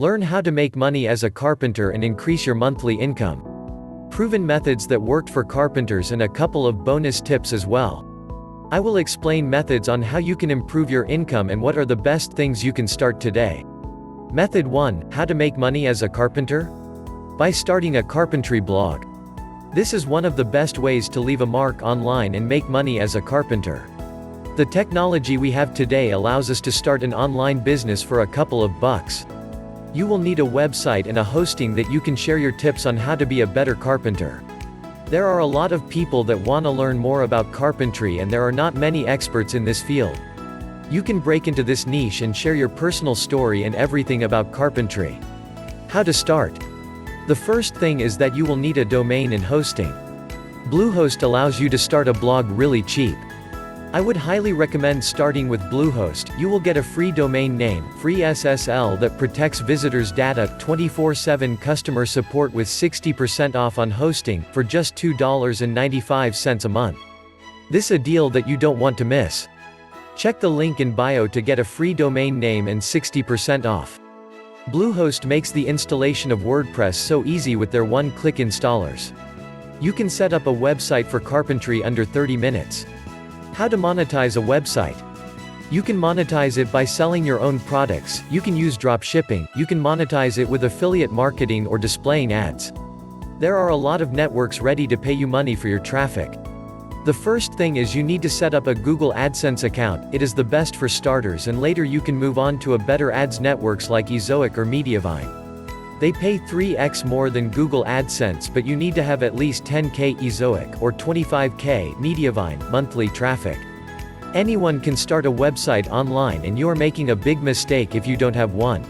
Learn how to make money as a carpenter and increase your monthly income. Proven methods that worked for carpenters and a couple of bonus tips as well. I will explain methods on how you can improve your income and what are the best things you can start today. Method 1. How to make money as a carpenter? By starting a carpentry blog. This is one of the best ways to leave a mark online and make money as a carpenter. The technology we have today allows us to start an online business for a couple of bucks. You will need a website and a hosting that you can share your tips on how to be a better carpenter. There are a lot of people that want to learn more about carpentry and there are not many experts in this field. You can break into this niche and share your personal story and everything about carpentry. How to start? The first thing is that you will need a domain and hosting. Bluehost allows you to start a blog really cheap. I would highly recommend starting with Bluehost. You will get a free domain name, free SSL that protects visitors' data, 24/7 customer support with 60% off on hosting, for just $2.95 a month. This is a deal that you don't want to miss. Check the link in bio to get a free domain name and 60% off. Bluehost makes the installation of WordPress so easy with their one-click installers. You can set up a website for carpentry under 30 minutes. How to monetize a website? You can monetize it by selling your own products, you can use drop shipping, you can monetize it with affiliate marketing or displaying ads. There are a lot of networks ready to pay you money for your traffic. The first thing is you need to set up a Google AdSense account. It is the best for starters and later you can move on to a better ads networks like Ezoic or Mediavine. They pay 3x more than Google AdSense but you need to have at least 10k Ezoic or 25k Mediavine monthly traffic. Anyone can start a website online and you are making a big mistake if you don't have one.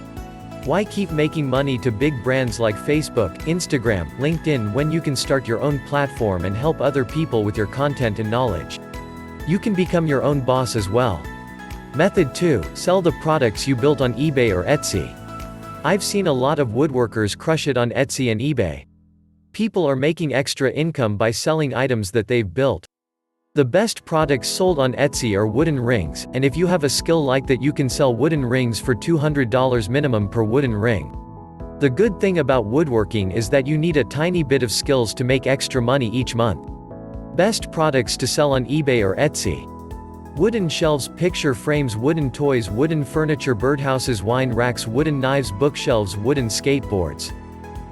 Why keep making money to big brands like Facebook, Instagram, LinkedIn when you can start your own platform and help other people with your content and knowledge? You can become your own boss as well. Method 2. Sell the products you built on eBay or Etsy. I've seen a lot of woodworkers crush it on Etsy and eBay. People are making extra income by selling items that they've built. The best products sold on Etsy are wooden rings, and if you have a skill like that you can sell wooden rings for $200 minimum per wooden ring. The good thing about woodworking is that you need a tiny bit of skills to make extra money each month. Best products to sell on eBay or Etsy. Wooden shelves, picture frames, wooden toys, wooden furniture, birdhouses, wine racks, wooden knives, bookshelves, wooden skateboards.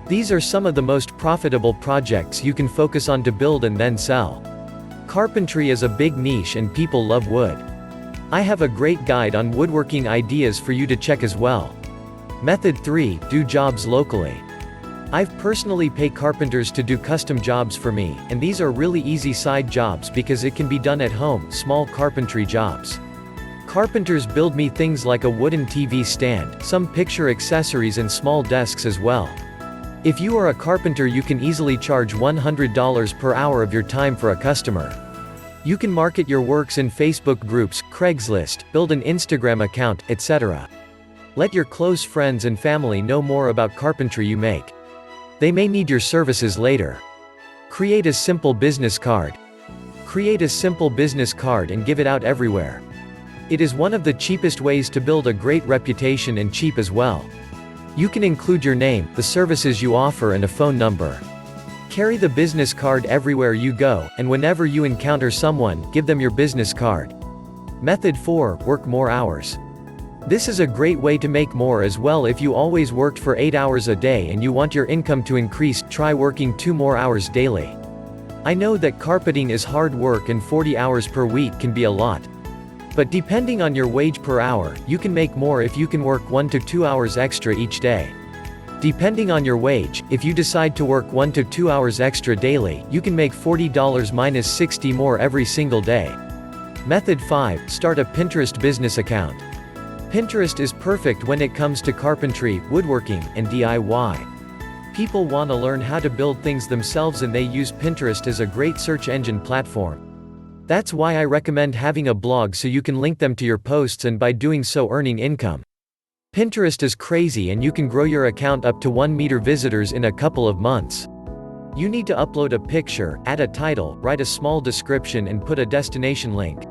These are some of the most profitable projects you can focus on to build and then sell. Carpentry is a big niche and people love wood. I have a great guide on woodworking ideas for you to check as well. Method 3. Do jobs locally. I've personally paid carpenters to do custom jobs for me, and these are really easy side jobs because it can be done at home, small carpentry jobs. Carpenters build me things like a wooden TV stand, some picture accessories and small desks as well. If you are a carpenter you can easily charge $100 per hour of your time for a customer. You can market your works in Facebook groups, Craigslist, build an Instagram account, etc. Let your close friends and family know more about carpentry you make. They may need your services later. Create a simple business card. Create a simple business card and give it out everywhere. It is one of the cheapest ways to build a great reputation and cheap as well. You can include your name, the services you offer and a phone number. Carry the business card everywhere you go, and whenever you encounter someone, give them your business card. Method 4. Work more hours. This is a great way to make more as well. If you always worked for 8 hours a day and you want your income to increase, try working 2 more hours daily. I know that carpeting is hard work and 40 hours per week can be a lot. But depending on your wage per hour, you can make more if you can work 1 to 2 hours extra each day. Depending on your wage, if you decide to work 1 to 2 hours extra daily, you can make $40 minus 60 more every single day. Method 5. Start a Pinterest business account. Pinterest is perfect when it comes to carpentry, woodworking, and DIY. People want to learn how to build things themselves and they use Pinterest as a great search engine platform. That's why I recommend having a blog so you can link them to your posts and by doing so earning income. Pinterest is crazy and you can grow your account up to 1 million visitors in a couple of months. You need to upload a picture, add a title, write a small description and put a destination link.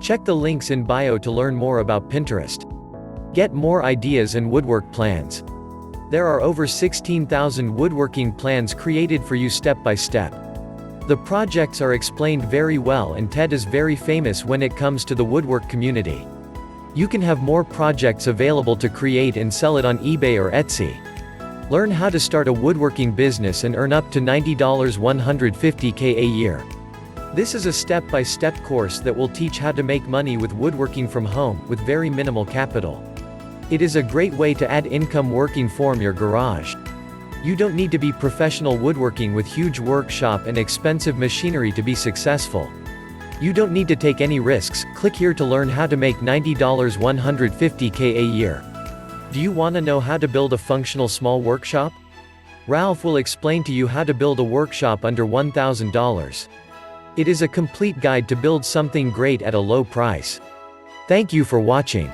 Check the links in bio to learn more about Pinterest. Get more ideas and woodwork plans. There are over 16,000 woodworking plans created for you step by step. The projects are explained very well, and Ted is very famous when it comes to the woodwork community. You can have more projects available to create and sell it on eBay or Etsy. Learn how to start a woodworking business and earn up to $90 $150K a year. This is a step-by-step course that will teach how to make money with woodworking from home, with very minimal capital. It is a great way to add income working from your garage. You don't need to be professional woodworking with huge workshop and expensive machinery to be successful. You don't need to take any risks. Click here to learn how to make $90 $150K a year. Do you want to know how to build a functional small workshop? Ralph will explain to you how to build a workshop under $1,000. It is a complete guide to build something great at a low price. Thank you for watching.